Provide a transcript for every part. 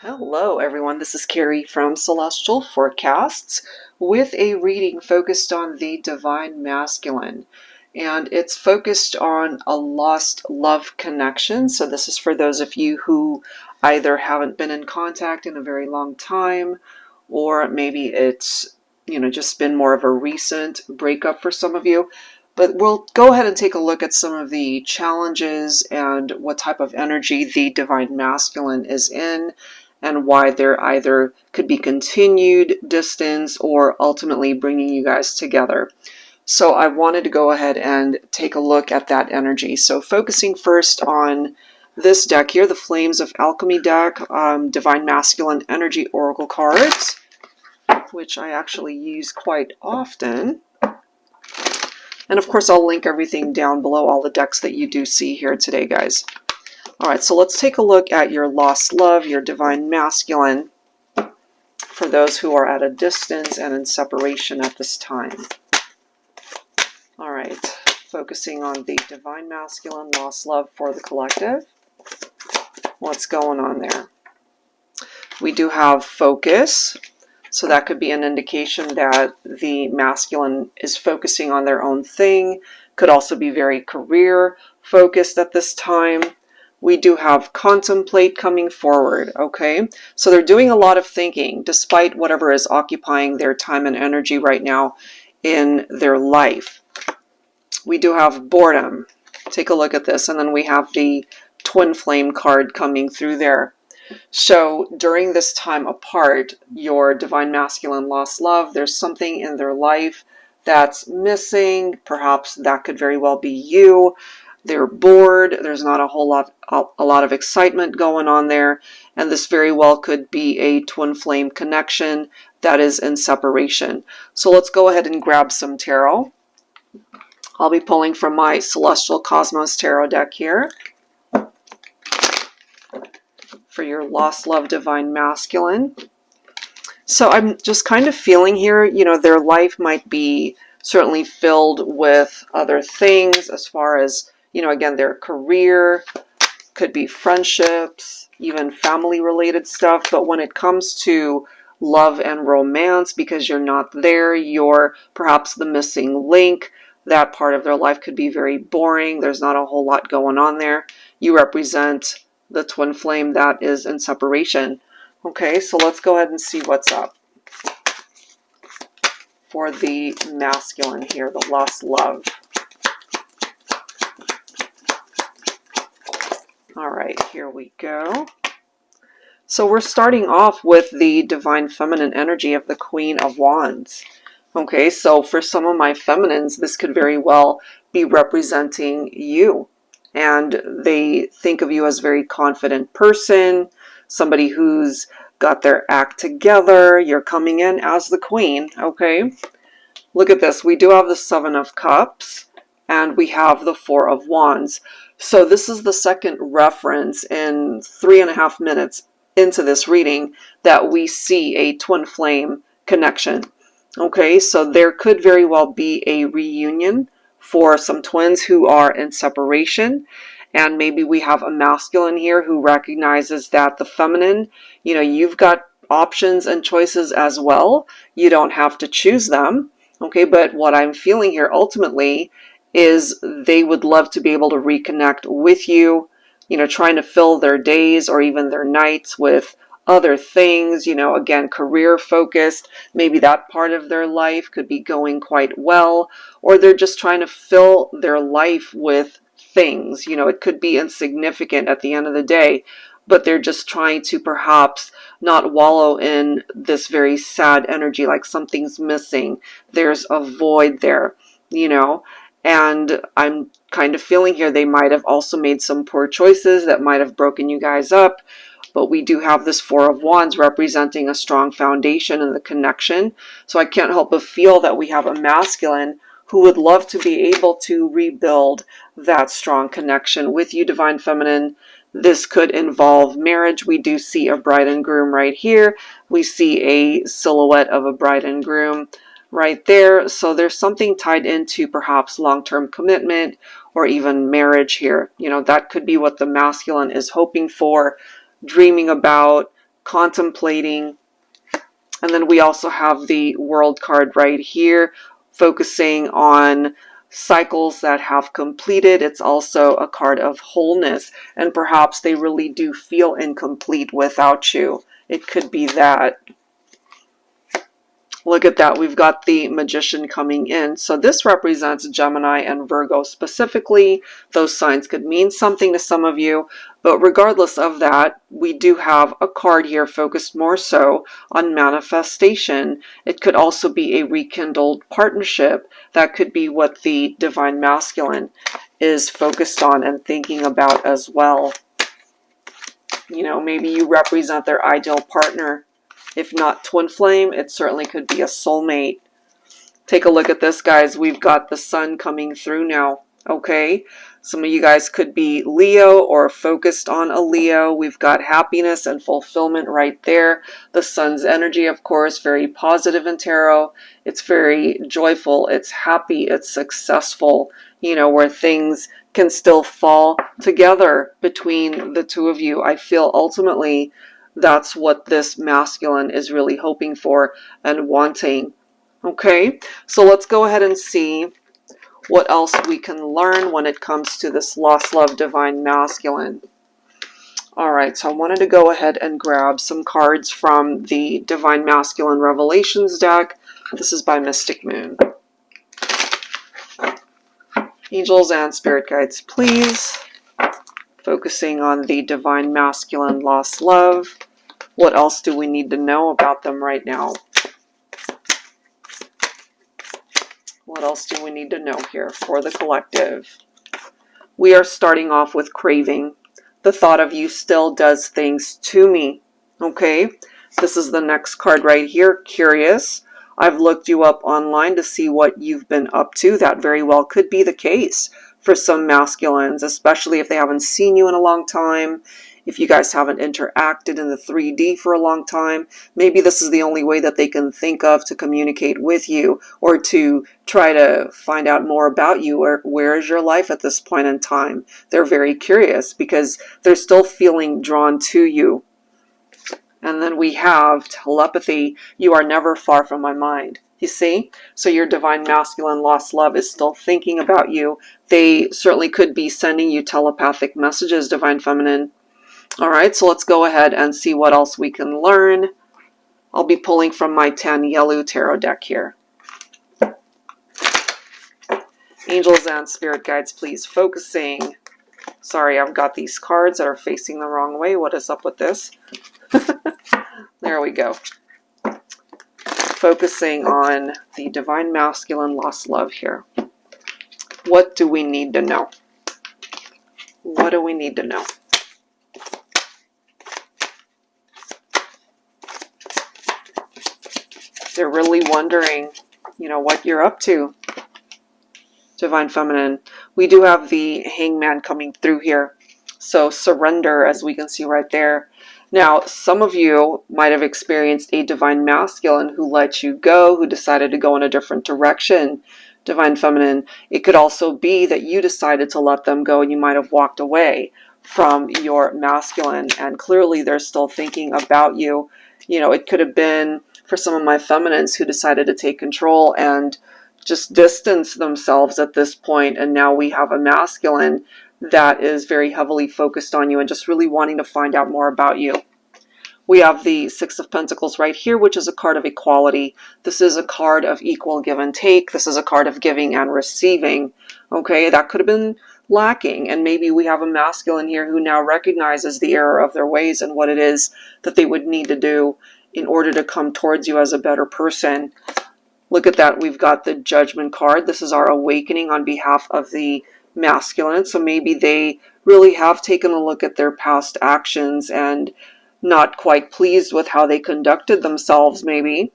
Hello everyone, this is Carrie from Celestial Forecasts with a reading focused on the Divine Masculine. And it's focused on a lost love connection. So this is for those of you who either haven't been in contact in a very long time, or maybe it's, just been more of a recent breakup for some of you. But we'll go ahead and take a look at some of the challenges and what type of energy the Divine Masculine is in, and why there either could be continued distance or ultimately bringing you guys together. So I wanted to go ahead and take a look at that energy. So focusing first on this deck here, the Flames of Alchemy deck, Divine Masculine Energy Oracle cards, which I actually use quite often. And of course, I'll link everything down below, all the decks that you do see here today, guys. All right, so let's take a look at your lost love, your Divine Masculine, for those who are at a distance and in separation at this time. All right, focusing on the Divine Masculine, lost love for the collective. What's going on there? We do have focus, so that could be an indication that the masculine is focusing on their own thing. Could also be very career focused at this time. We do have contemplate coming forward, okay? So they're doing a lot of thinking, despite whatever is occupying their time and energy right now in their life. We do have boredom. Take a look at this. And then we have the twin flame card coming through there. So during this time apart, your Divine Masculine lost love, there's something in their life that's missing. Perhaps that could very well be you. They're bored. There's not a lot of excitement going on there. And this very well could be a twin flame connection that is in separation. So let's go ahead and grab some tarot. I'll be pulling from my Celestial Cosmos Tarot deck here for your lost love Divine Masculine. So I'm just kind of feeling here, their life might be certainly filled with other things as far as, again, their career, could be friendships, even family-related stuff. But when it comes to love and romance, because you're not there, you're perhaps the missing link, that part of their life could be very boring. There's not a whole lot going on there. You represent the twin flame that is in separation. Okay, so let's go ahead and see what's up for the masculine here, the lost love. All right, here we go. So we're starting off with the Divine Feminine energy of the Queen of Wands. Okay, so for some of my feminines, this could very well be representing you. And they think of you as a very confident person, somebody who's got their act together. You're coming in as the queen, okay? Look at this. We do have the Seven of Cups, and we have the Four of Wands. So this is the second reference in 3.5 minutes into this reading that we see a twin flame connection. Okay, so there could very well be a reunion for some twins who are in separation. And maybe we have a masculine here who recognizes that the feminine, you've got options and choices as well. You don't have to choose them. Okay, but what I'm feeling here ultimately is they would love to be able to reconnect with you, trying to fill their days or even their nights with other things, again, career focused. Maybe that part of their life could be going quite well, or they're just trying to fill their life with things. It could be insignificant at the end of the day, but they're just trying to perhaps not wallow in this very sad energy, like something's missing. There's a void there, and I'm kind of feeling here they might have also made some poor choices that might have broken you guys up. But we do have this Four of Wands representing a strong foundation in the connection. So I can't help but feel that we have a masculine who would love to be able to rebuild that strong connection with you, Divine Feminine. This could involve marriage. We do see a bride and groom right here. We see a silhouette of a bride and groom right there. So there's something tied into perhaps long-term commitment or even marriage here. That could be what the masculine is hoping for, dreaming about, contemplating. And then we also have the World card right here, focusing on cycles that have completed. It's also a card of wholeness, and perhaps they really do feel incomplete without you. It could be that. Look at that, we've got the Magician coming in. So this represents Gemini and Virgo specifically. Those signs could mean something to some of you, but regardless of that, we do have a card here focused more so on manifestation. It could also be a rekindled partnership. That could be what the Divine Masculine is focused on and thinking about as well. You know, maybe you represent their ideal partner. If not twin flame, it certainly could be a soulmate. Take a look at this, guys. We've got the sun coming through now, okay? Some of you guys could be Leo or focused on a Leo. We've got happiness and fulfillment right there. The sun's energy, of course, very positive in tarot. It's very joyful. It's happy. It's successful, you know, where things can still fall together between the two of you. I feel ultimately that's what this masculine is really hoping for and wanting. Okay, so let's go ahead and see what else we can learn when it comes to this lost love divine masculine. All right, so I wanted to go ahead and grab some cards from the Divine Masculine Revelations deck. This is by Mystic Moon. Angels and spirit guides, please. Focusing on the Divine Masculine lost love. What else do we need to know about them right now? What else do we need to know here for the collective? We are starting off with craving. The thought of you still does things to me. Okay, this is the next card right here, curious. I've looked you up online to see what you've been up to. That very well could be the case for some masculines, especially if they haven't seen you in a long time. If you guys haven't interacted in the 3D for a long time, maybe this is the only way that they can think of to communicate with you or to try to find out more about you, or where is your life at this point in time. They're very curious because they're still feeling drawn to you. And then we have telepathy. You are never far from my mind. You see? So your Divine Masculine lost love is still thinking about you. They certainly could be sending you telepathic messages, Divine Feminine. All right, so let's go ahead and see what else we can learn. I'll be pulling from my 10 yellow tarot deck here. Angels and spirit guides, please. Focusing. Sorry, I've got these cards that are facing the wrong way. What is up with this? There we go. Focusing on the Divine Masculine lost love here. What do we need to know? What do we need to know? They're really wondering, you know, what you're up to, Divine Feminine. We do have the Hangman coming through here. So surrender, as we can see right there. Now, some of you might have experienced a Divine Masculine who let you go, who decided to go in a different direction, Divine Feminine. It could also be that you decided to let them go and you might have walked away from your masculine, and clearly they're still thinking about you. You know, it could have been for some of my feminines who decided to take control and just distance themselves at this point, and now we have a masculine that is very heavily focused on you and just really wanting to find out more about you. We have the Six of Pentacles right here, which is a card of equality. This is a card of equal give and take. This is a card of giving and receiving. Okay, that could have been lacking, and maybe we have a masculine here who now recognizes the error of their ways and what it is that they would need to do in order to come towards you as a better person. Look at that. We've got the Judgment card. This is our awakening on behalf of the masculine. So maybe they really have taken a look at their past actions and not quite pleased with how they conducted themselves, maybe.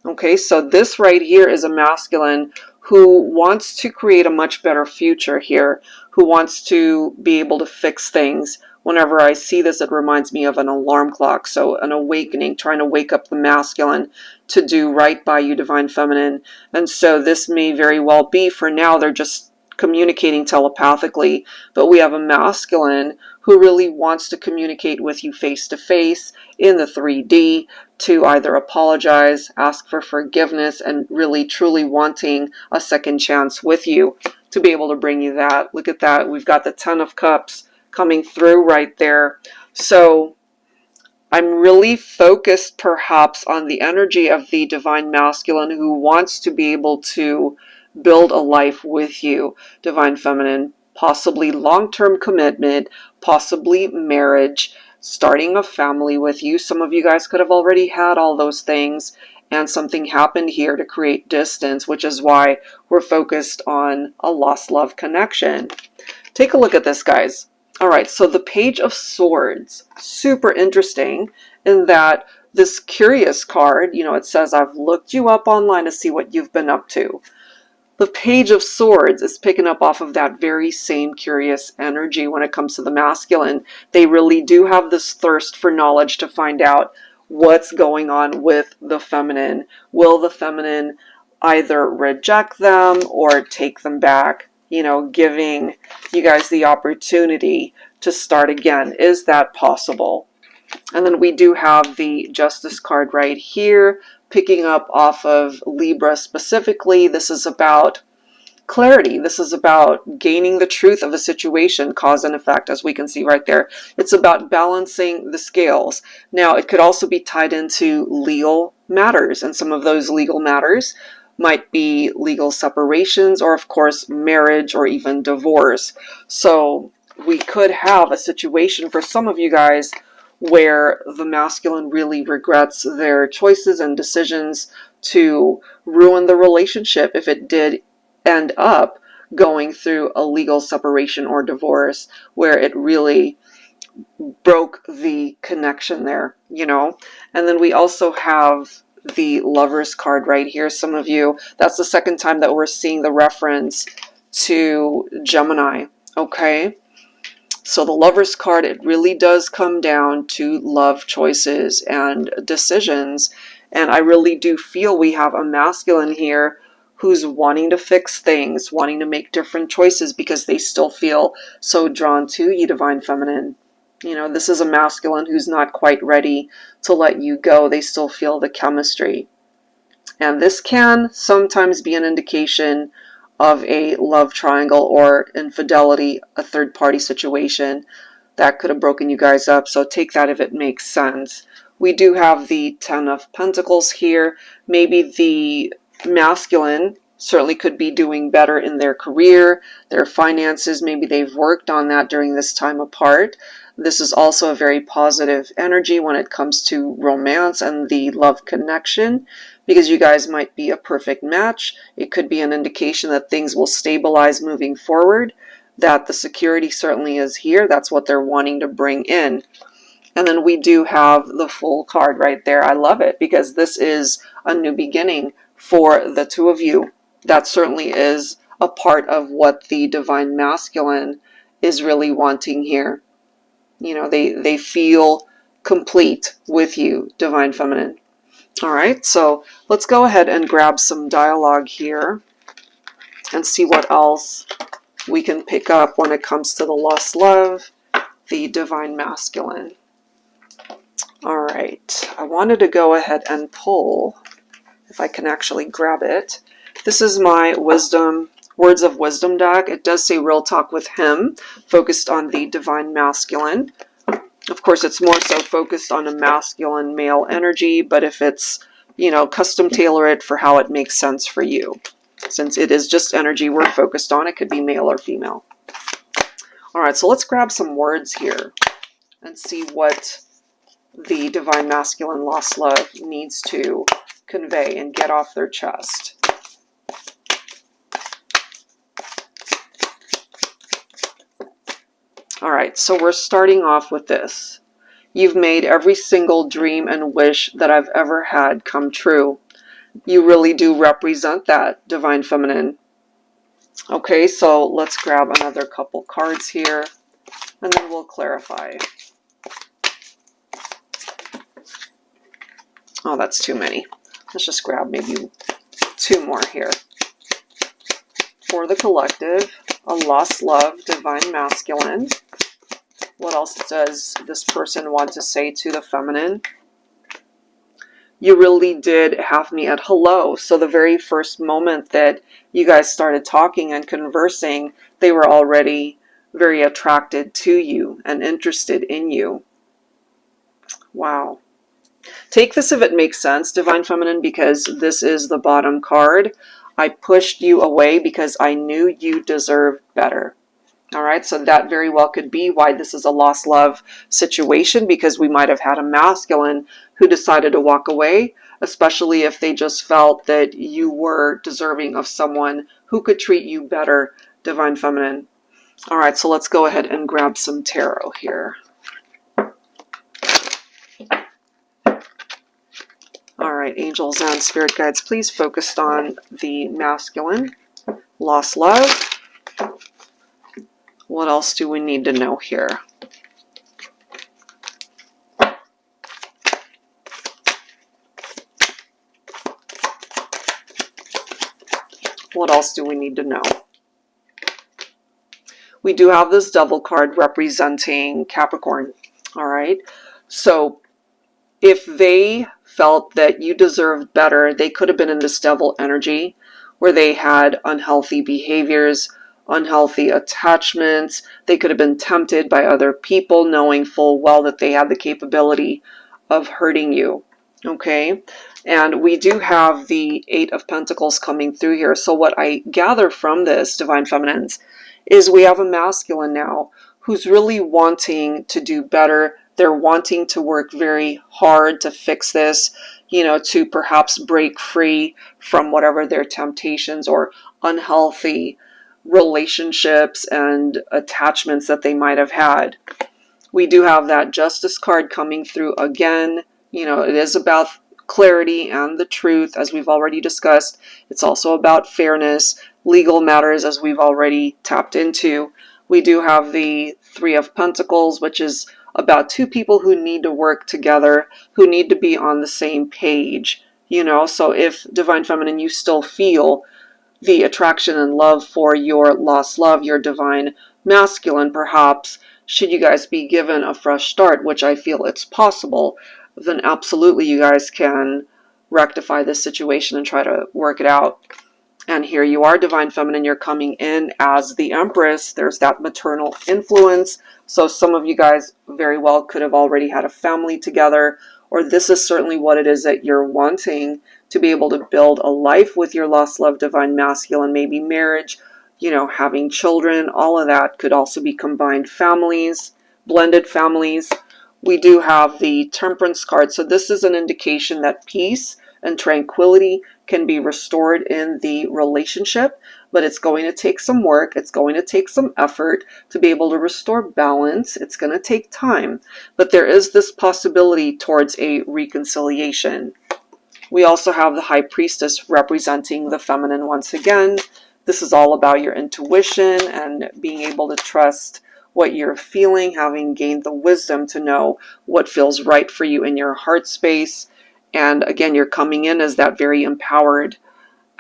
Okay, so this right here is a masculine who wants to create a much better future here, who wants to be able to fix things. Whenever I see this, it reminds me of an alarm clock. So an awakening, trying to wake up the masculine to do right by you, Divine Feminine. And so this may very well be, for now, they're just communicating telepathically, but we have a masculine who really wants to communicate with you face to face in the 3D to either apologize, ask for forgiveness, and really truly wanting a second chance with you to be able to bring you that. Look at that. We've got the Ten of Cups coming through right there. So I'm really focused perhaps on the energy of the Divine Masculine who wants to be able to build a life with you, Divine Feminine, possibly long-term commitment, possibly marriage, starting a family with you. Some of you guys could have already had all those things, and something happened here to create distance, which is why we're focused on a lost love connection. Take a look at this, guys. All right, so the Page of Swords, super interesting in that this Curious card, you know, it says, I've looked you up online to see what you've been up to. The Page of Swords is picking up off of that very same curious energy when it comes to the masculine. They really do have this thirst for knowledge to find out what's going on with the feminine. Will the feminine either reject them or take them back? You know, giving you guys the opportunity to start again. Is that possible? And then we do have the Justice card right here, picking up off of Libra specifically. This is about clarity. This is about gaining the truth of a situation, cause and effect, as we can see right there. It's about balancing the scales. Now, it could also be tied into legal matters, and some of those legal matters might be legal separations or, of course, marriage or even divorce. So we could have a situation for some of you guys where the masculine really regrets their choices and decisions to ruin the relationship if it did end up going through a legal separation or divorce where it really broke the connection there, you know. And then we also have the Lovers card right here. Some of you, that's the second time that we're seeing the reference to Gemini, okay? So the Lovers card, it really does come down to love choices and decisions. And I really do feel we have a masculine here who's wanting to fix things, wanting to make different choices because they still feel so drawn to you, Divine Feminine. You know, this is a masculine who's not quite ready to let you go. They still feel the chemistry. And this can sometimes be an indication of a love triangle or infidelity, a third-party situation that could have broken you guys up. So take that if it makes sense. We do have the Ten of Pentacles here. Maybe the masculine certainly could be doing better in their career, their finances. Maybe they've worked on that during this time apart. This is also a very positive energy when it comes to romance and the love connection, because you guys might be a perfect match. It could be an indication that things will stabilize moving forward, that the security certainly is here. That's what they're wanting to bring in. And then we do have the Fool card right there. I love it because this is a new beginning for the two of you. That certainly is a part of what the Divine Masculine is really wanting here. You know, they feel complete with you, Divine Feminine. All right, so let's go ahead and grab some dialogue here and see what else we can pick up when it comes to the lost love, the Divine Masculine. All right, I wanted to go ahead and pull, if I can actually grab it. This is my Wisdom, Words of Wisdom deck. It does say Real Talk with Him, focused on the Divine Masculine. Of course, it's more so focused on a masculine male energy, but if it's, you know, custom tailor it for how it makes sense for you. Since it is just energy we're focused on, it could be male or female. All right, so let's grab some words here and see what the Divine Masculine lost love needs to convey and get off their chest. All right, so we're starting off with this. You've made every single dream and wish that I've ever had come true. You really do represent that, Divine Feminine. Okay, so let's grab another couple cards here, and then we'll clarify. Oh, that's too many. Let's just grab maybe two more here. For the collective, a lost love, Divine Masculine. What else does this person want to say to the feminine? You really did have me at hello. So the very first moment that you guys started talking and conversing, they were already very attracted to you and interested in you. Wow. Take this if it makes sense, Divine Feminine, because this is the bottom card. I pushed you away because I knew you deserved better. All right, so that very well could be why this is a lost love situation, because we might have had a masculine who decided to walk away, especially if they just felt that you were deserving of someone who could treat you better, Divine Feminine. All right, so let's go ahead and grab some tarot here. All right, angels and spirit guides, please focus on the masculine, lost love. What else do we need to know here? What else do we need to know? We do have this devil card representing Capricorn. All right, so if they felt that you deserved better, they could have been in this devil energy where they had unhealthy behaviors, unhealthy attachments. They could have been tempted by other people, knowing full well that they had the capability of hurting you. Okay, and we do have the Eight of Pentacles coming through here. So what I gather from this, Divine Feminines, is we have a masculine now who's really wanting to do better. They're wanting to work very hard to fix this, to perhaps break free from whatever their temptations or unhealthy relationships and attachments that they might have had. We do have that Justice card coming through again. It is about clarity and the truth, as we've already discussed. It's also about fairness, legal matters, as we've already tapped into. We do have the Three of Pentacles, which is about two people who need to work together, who need to be on the same page. So if, Divine Feminine, you still feel the attraction and love for your lost love, your divine masculine, perhaps, should you guys be given a fresh start, which I feel it's possible, then absolutely you guys can rectify this situation and try to work it out. And here you are, Divine Feminine, you're coming in as the Empress. There's that maternal influence. So some of you guys very well could have already had a family together, or this is certainly what it is that you're wanting, to be able to build a life with your lost love, Divine Masculine, maybe marriage, having children. All of that could also be combined families, blended families. We do have the Temperance card. So this is an indication that peace and tranquility can be restored in the relationship, but it's going to take some work. It's going to take some effort to be able to restore balance. It's going to take time, but there is this possibility towards a reconciliation. We also have the High Priestess representing the feminine once again. This is all about your intuition and being able to trust what you're feeling, having gained the wisdom to know what feels right for you in your heart space. And again, you're coming in as that very empowered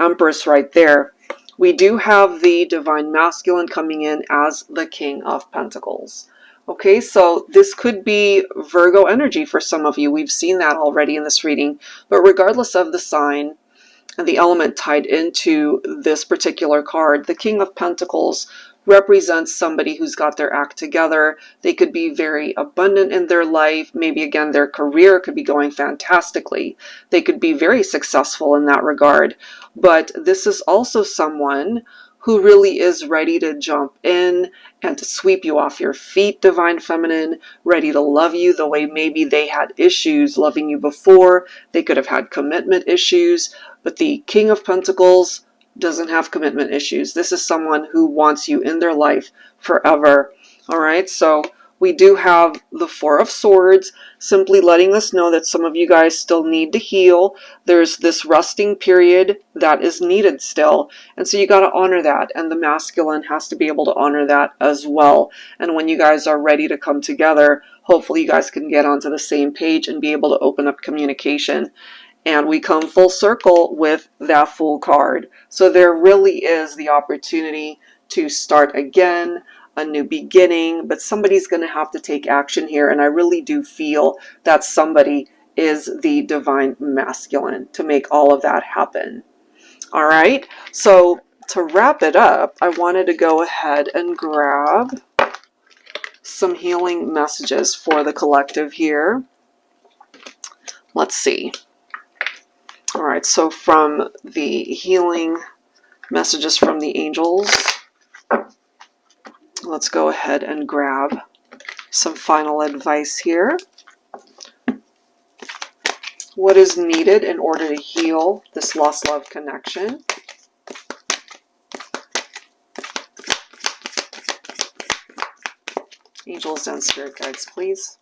Empress right there. We do have the Divine Masculine coming in as the King of Pentacles. Okay, so this could be Virgo energy for some of you. We've seen that already in this reading. But regardless of the sign and the element tied into this particular card, the King of Pentacles represents somebody who's got their act together. They could be very abundant in their life. Maybe, again, their career could be going fantastically. They could be very successful in that regard. But this is also someone who really is ready to jump in and to sweep you off your feet, Divine Feminine, ready to love you the way maybe they had issues loving you before. They could have had commitment issues, but the King of Pentacles doesn't have commitment issues. This is someone who wants you in their life forever. All right, so we do have the Four of Swords, simply letting us know that some of you guys still need to heal. There's this resting period that is needed still, and so you got to honor that, and the masculine has to be able to honor that as well. And when you guys are ready to come together, hopefully you guys can get onto the same page and be able to open up communication. And we come full circle with that Fool card. So there really is the opportunity to start again, a new beginning, but somebody's going to have to take action here. And I really do feel that somebody is the divine masculine to make all of that happen. All right, so to wrap it up, I wanted to go ahead and grab some healing messages for the collective here. Let's see. All right, so from the healing messages from the angels, let's go ahead and grab some final advice here. What is needed in order to heal this lost love connection? Angels and spirit guides, please.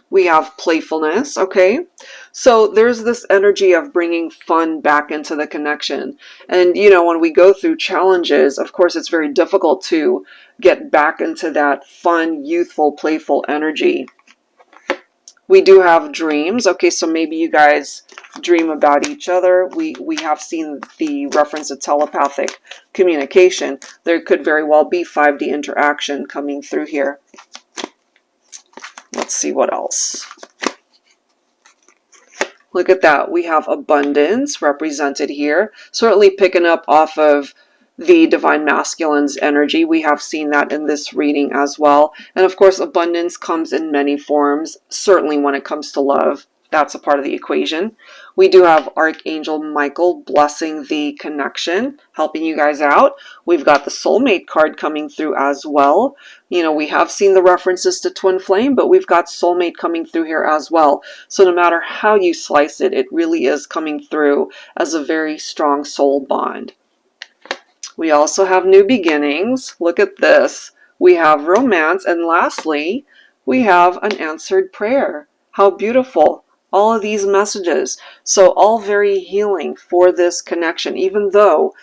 We have playfulness, okay? So there's this energy of bringing fun back into the connection. And, you know, when we go through challenges, of course, it's very difficult to get back into that fun, youthful, playful energy. We do have dreams. Okay, so maybe you guys dream about each other. We have seen the reference to telepathic communication. There could very well be 5D interaction coming through here. Let's see what else. Look at that. We have abundance represented here. Certainly picking up off of the divine masculine's energy. We have seen that in this reading as well. And of course, abundance comes in many forms. Certainly when it comes to love, that's a part of the equation. We do have Archangel Michael blessing the connection, helping you guys out. We've got the soulmate card coming through as well. You know, we have seen the references to twin flame, but we've got soulmate coming through here as well. So no matter how you slice it, it really is coming through as a very strong soul bond. We also have new beginnings. Look at this. We have romance. And lastly, we have an answered prayer. How beautiful. All of these messages. So all very healing for this connection, even though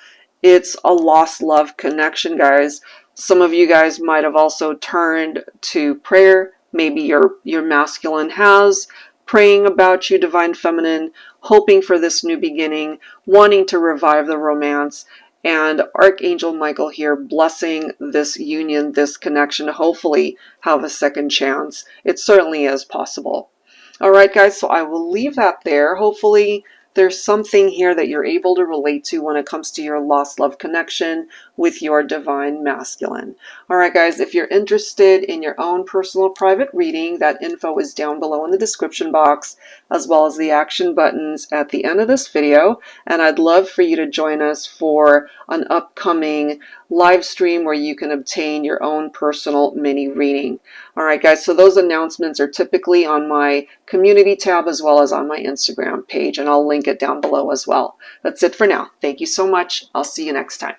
it's a lost love connection, guys. Some of you guys might have also turned to prayer. Maybe your masculine has, praying about you, divine feminine, hoping for this new beginning, wanting to revive the romance. And Archangel Michael here blessing this union, this connection, to hopefully have a second chance. It certainly is possible. All right, guys, so I will leave that there. Hopefully there's something here that you're able to relate to when it comes to your lost love connection with your divine masculine. All right, guys, if you're interested in your own personal private reading, that info is down below in the description box, as well as the action buttons at the end of this video. And I'd love for you to join us for an upcoming live stream where you can obtain your own personal mini reading. All right, guys, so those announcements are typically on my community tab as well as on my Instagram page, and I'll link it down below as well. That's it for now. Thank you so much. I'll see you next time.